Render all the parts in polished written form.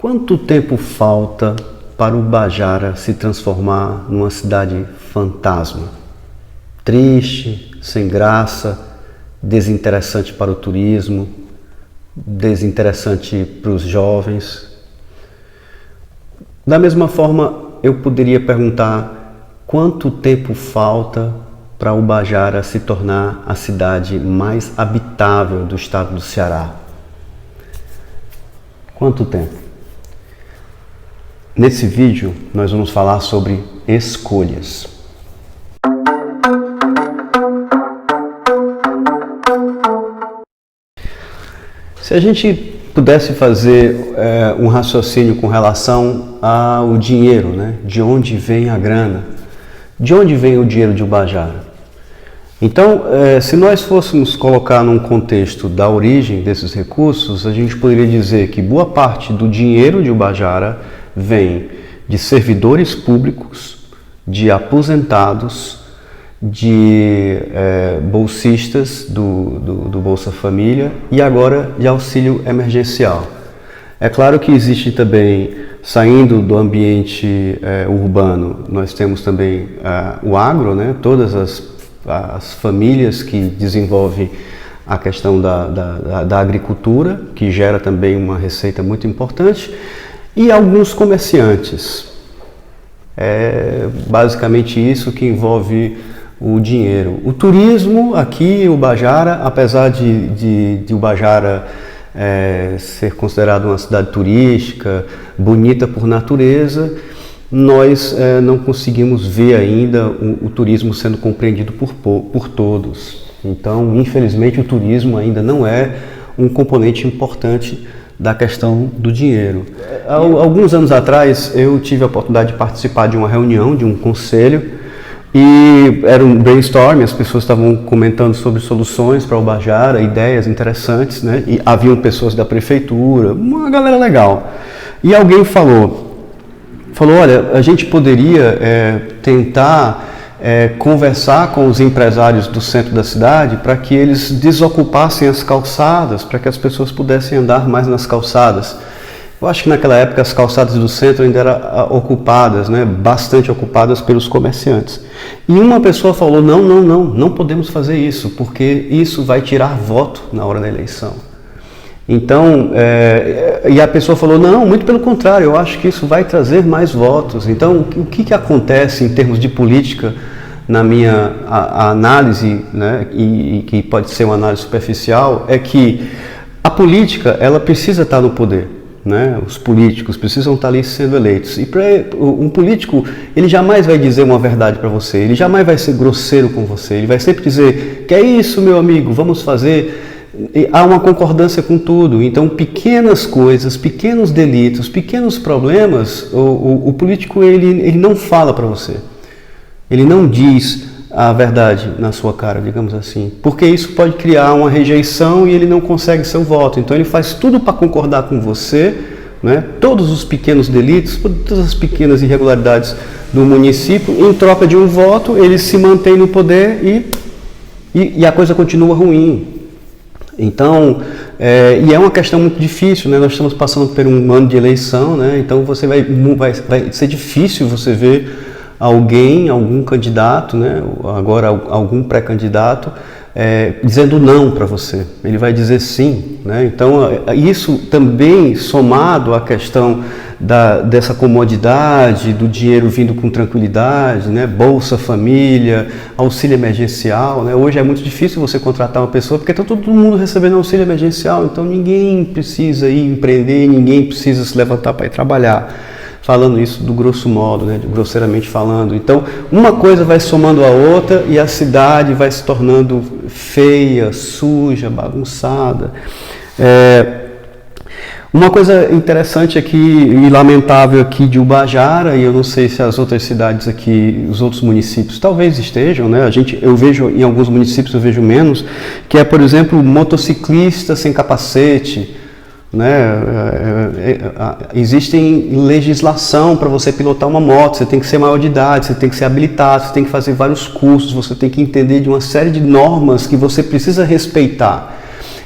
Quanto tempo falta para Ubajara se transformar numa cidade fantasma? Triste, sem graça, desinteressante para o turismo, desinteressante para os jovens. Da mesma forma, eu poderia perguntar quanto tempo falta para Ubajara se tornar a cidade mais habitável do estado do Ceará? Quanto tempo? Nesse vídeo, nós vamos falar sobre escolhas. Se a gente pudesse fazer um raciocínio com relação ao dinheiro, né? De onde vem a grana? De onde vem o dinheiro de Ubajara? Então, se nós fôssemos colocar num contexto da origem desses recursos, a gente poderia dizer que boa parte do dinheiro de Ubajara vem de servidores públicos, de aposentados, de bolsistas do Bolsa Família e agora de auxílio emergencial. É claro que existe também, saindo do ambiente urbano, nós temos também o agro, né? Todas as famílias que desenvolvem a questão da agricultura, que gera também uma receita muito importante, e alguns comerciantes. É basicamente isso que envolve o dinheiro. O turismo aqui, Ubajara, apesar de Ubajara ser considerada uma cidade turística, bonita por natureza, nós não conseguimos ver ainda o turismo sendo compreendido por todos. Então, infelizmente, o turismo ainda não é um componente importante da questão do dinheiro. Alguns anos atrás, eu tive a oportunidade de participar de uma reunião, de um conselho, e era um brainstorm, as pessoas estavam comentando sobre soluções para Ubajara, ideias interessantes, né? E haviam pessoas da prefeitura, uma galera legal. E alguém falou, olha, a gente poderia tentar conversar com os empresários do centro da cidade para que eles desocupassem as calçadas, para que as pessoas pudessem andar mais nas calçadas. Eu acho que naquela época as calçadas do centro ainda eram ocupadas, né, bastante ocupadas pelos comerciantes. E uma pessoa falou, não podemos fazer isso, porque isso vai tirar voto na hora da eleição. Então, e a pessoa falou, não, muito pelo contrário, eu acho que isso vai trazer mais votos. Então, o que acontece em termos de política, na minha análise, né, e que pode ser uma análise superficial, é que a política, ela precisa estar no poder, né? Os políticos precisam estar ali sendo eleitos. E um político, ele jamais vai dizer uma verdade para você, ele jamais vai ser grosseiro com você, ele vai sempre dizer, que é isso, meu amigo, vamos fazer. Há uma concordância com tudo. Então, pequenas coisas, pequenos delitos, pequenos problemas, o político ele não fala para você. Ele não diz a verdade na sua cara, digamos assim, porque isso pode criar uma rejeição e ele não consegue seu voto. Então, ele faz tudo para concordar com você, né? Todos os pequenos delitos, todas as pequenas irregularidades do município, em troca de um voto, ele se mantém no poder e a coisa continua ruim. Então, e é uma questão muito difícil, né? Nós estamos passando por um ano de eleição, né? Então vai ser difícil você ver algum candidato, né? Agora algum pré-candidato, dizendo não para você. Ele vai dizer sim, né? Então, isso também somado à questão dessa comodidade, do dinheiro vindo com tranquilidade, né? Bolsa Família, auxílio emergencial, né? Hoje é muito difícil você contratar uma pessoa porque está todo mundo recebendo auxílio emergencial, então ninguém precisa ir empreender, ninguém precisa se levantar para ir trabalhar. Falando isso do grosso modo, né? Grosseiramente falando. Então, uma coisa vai somando a outra e a cidade vai se tornando feia, suja, bagunçada. Uma coisa interessante aqui e lamentável aqui de Ubajara, e eu não sei se as outras cidades aqui, os outros municípios talvez estejam, né? Eu vejo em alguns municípios, eu vejo menos, que é, por exemplo, motociclista sem capacete, né? Existem legislação para você pilotar uma moto, você tem que ser maior de idade, você tem que ser habilitado, você tem que fazer vários cursos, você tem que entender de uma série de normas que você precisa respeitar.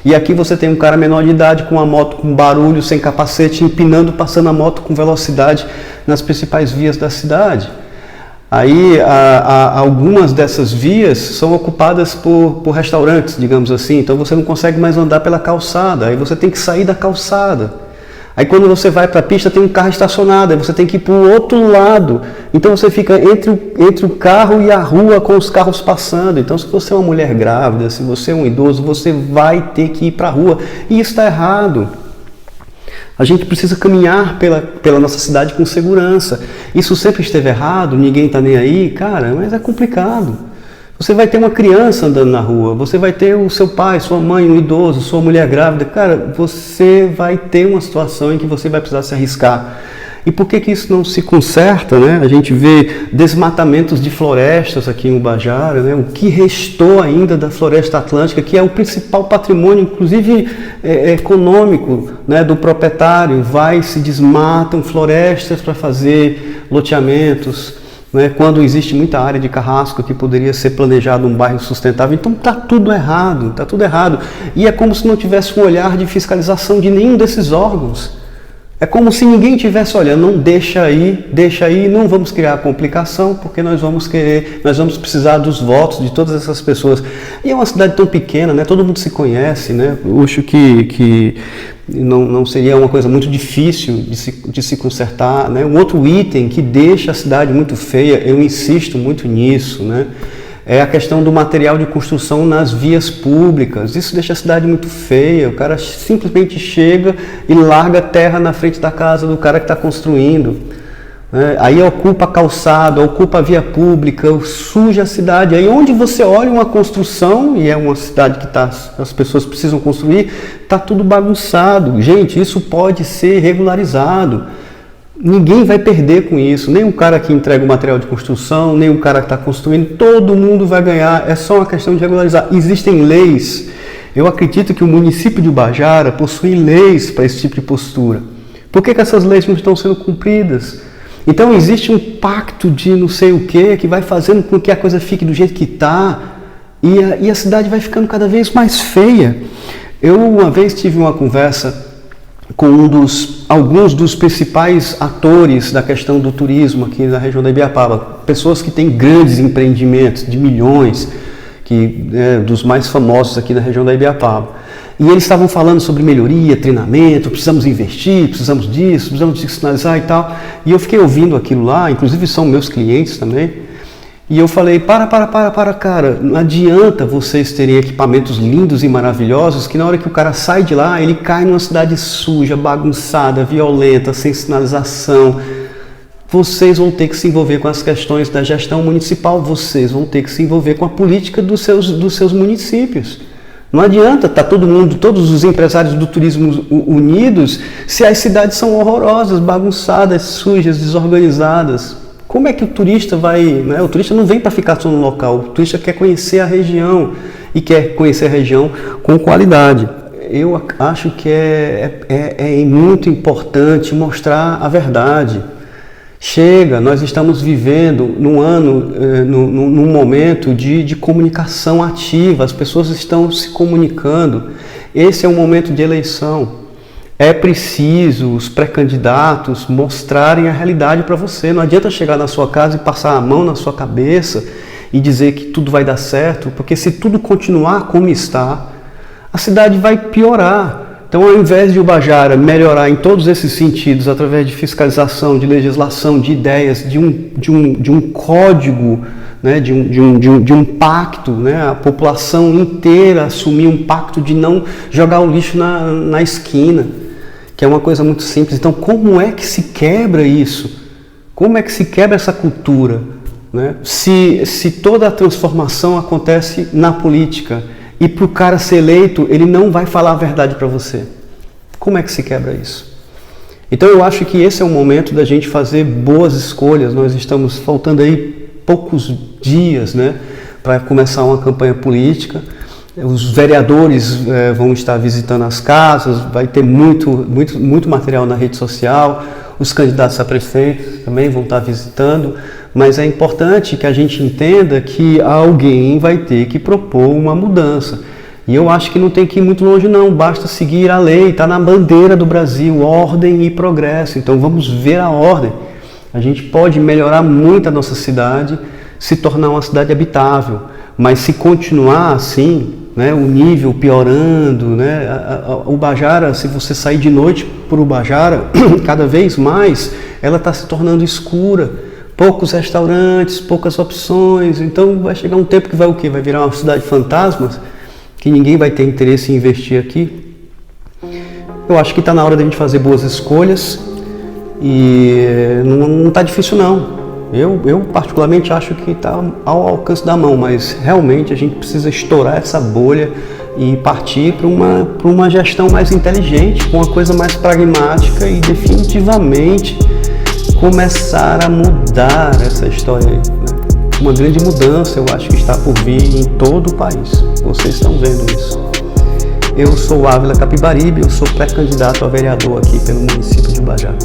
E aqui você tem um cara menor de idade com uma moto com barulho, sem capacete, empinando, passando a moto com velocidade nas principais vias da cidade. Aí algumas dessas vias são ocupadas por restaurantes, digamos assim, então você não consegue mais andar pela calçada, aí você tem que sair da calçada. Aí quando você vai para a pista tem um carro estacionado, aí você tem que ir para o outro lado. Então você fica entre o carro e a rua com os carros passando. Então se você é uma mulher grávida, se você é um idoso, você vai ter que ir para a rua. E isso está errado. A gente precisa caminhar pela nossa cidade com segurança. Isso sempre esteve errado, ninguém está nem aí. Cara, mas é complicado. Você vai ter uma criança andando na rua, você vai ter o seu pai, sua mãe, um idoso, sua mulher grávida. Cara, você vai ter uma situação em que você vai precisar se arriscar. E por que isso não se conserta, né? A gente vê desmatamentos de florestas aqui em Ubajara, né? O que restou ainda da floresta atlântica, que é o principal patrimônio, inclusive econômico, né, do proprietário. Se desmatam florestas para fazer loteamentos. Quando existe muita área de carrasco que poderia ser planejado um bairro sustentável. Então está tudo errado, está tudo errado. E é como se não tivesse um olhar de fiscalização de nenhum desses órgãos. É como se ninguém tivesse olhando, não deixa aí, não vamos criar complicação, porque nós vamos precisar dos votos de todas essas pessoas. E é uma cidade tão pequena, né? Todo mundo se conhece, né? Eu acho que não seria uma coisa muito difícil de se consertar, né? Um outro item que deixa a cidade muito feia, eu insisto muito nisso, né? É a questão do material de construção nas vias públicas. Isso deixa a cidade muito feia. O cara simplesmente chega e larga terra na frente da casa do cara que está construindo. Aí ocupa a calçada, ocupa a via pública, suja a cidade. Aí onde você olha uma construção, e é uma cidade que as pessoas precisam construir, está tudo bagunçado. Gente, isso pode ser regularizado. Ninguém vai perder com isso, nem o cara que entrega o material de construção, nem o cara que está construindo, todo mundo vai ganhar, é só uma questão de regularizar. Existem leis, eu acredito que o município de Ubajara possui leis para esse tipo de postura. Por que essas leis não estão sendo cumpridas? Então existe um pacto de não sei o que vai fazendo com que a coisa fique do jeito que está e a cidade vai ficando cada vez mais feia. Eu uma vez tive uma conversa com alguns dos principais atores da questão do turismo aqui na região da Ibiapaba, pessoas que têm grandes empreendimentos de milhões, dos mais famosos aqui na região da Ibiapaba. E eles estavam falando sobre melhoria, treinamento, precisamos investir, precisamos disso, precisamos sinalizar e tal. E eu fiquei ouvindo aquilo lá, inclusive são meus clientes também. E eu falei, cara, não adianta vocês terem equipamentos lindos e maravilhosos que na hora que o cara sai de lá, ele cai numa cidade suja, bagunçada, violenta, sem sinalização. Vocês vão ter que se envolver com as questões da gestão municipal, vocês vão ter que se envolver com a política dos seus municípios. Não adianta estar todos os empresários do turismo unidos se as cidades são horrorosas, bagunçadas, sujas, desorganizadas. Como é que o turista vai, né? O turista não vem para ficar só no local, o turista quer conhecer a região e quer conhecer a região com qualidade. Eu acho que é muito importante mostrar a verdade. Chega, nós estamos vivendo num momento de comunicação ativa, as pessoas estão se comunicando. Esse é um momento de eleição. É preciso os pré-candidatos mostrarem a realidade para você. Não adianta chegar na sua casa e passar a mão na sua cabeça e dizer que tudo vai dar certo, porque se tudo continuar como está, a cidade vai piorar. Então, ao invés de Ubajara melhorar em todos esses sentidos, através de fiscalização, de legislação, de ideias, de um código, né, de um pacto, né, a população inteira assumir um pacto de não jogar o lixo na esquina, que é uma coisa muito simples. Então, como é que se quebra isso? Como é que se quebra essa cultura? Né? Se toda a transformação acontece na política e para o cara ser eleito, ele não vai falar a verdade para você. Como é que se quebra isso? Então, eu acho que esse é o momento da gente fazer boas escolhas. Nós estamos faltando aí poucos dias, né, para começar uma campanha política. Os vereadores vão estar visitando as casas, vai ter muito material na rede social, os candidatos a prefeito também vão estar visitando, mas é importante que a gente entenda que alguém vai ter que propor uma mudança. E eu acho que não tem que ir muito longe não, basta seguir a lei, está na bandeira do Brasil, ordem e progresso. Então vamos ver a ordem. A gente pode melhorar muito a nossa cidade, se tornar uma cidade habitável, mas se continuar assim, né, o nível piorando, né, Ubajara, se você sair de noite por Ubajara, cada vez mais ela está se tornando escura, poucos restaurantes, poucas opções, então vai chegar um tempo que vai o quê? Vai virar uma cidade fantasma, que ninguém vai ter interesse em investir aqui. Eu acho que está na hora de a gente fazer boas escolhas e não está difícil não. Eu particularmente acho que está ao alcance da mão, mas realmente a gente precisa estourar essa bolha e partir para uma gestão mais inteligente, com uma coisa mais pragmática e definitivamente começar a mudar essa história aí, né? Uma grande mudança eu acho que está por vir em todo o país. Vocês estão vendo isso. Eu sou Ávila Capibaribe, eu sou pré-candidato a vereador aqui pelo município de Ubajara.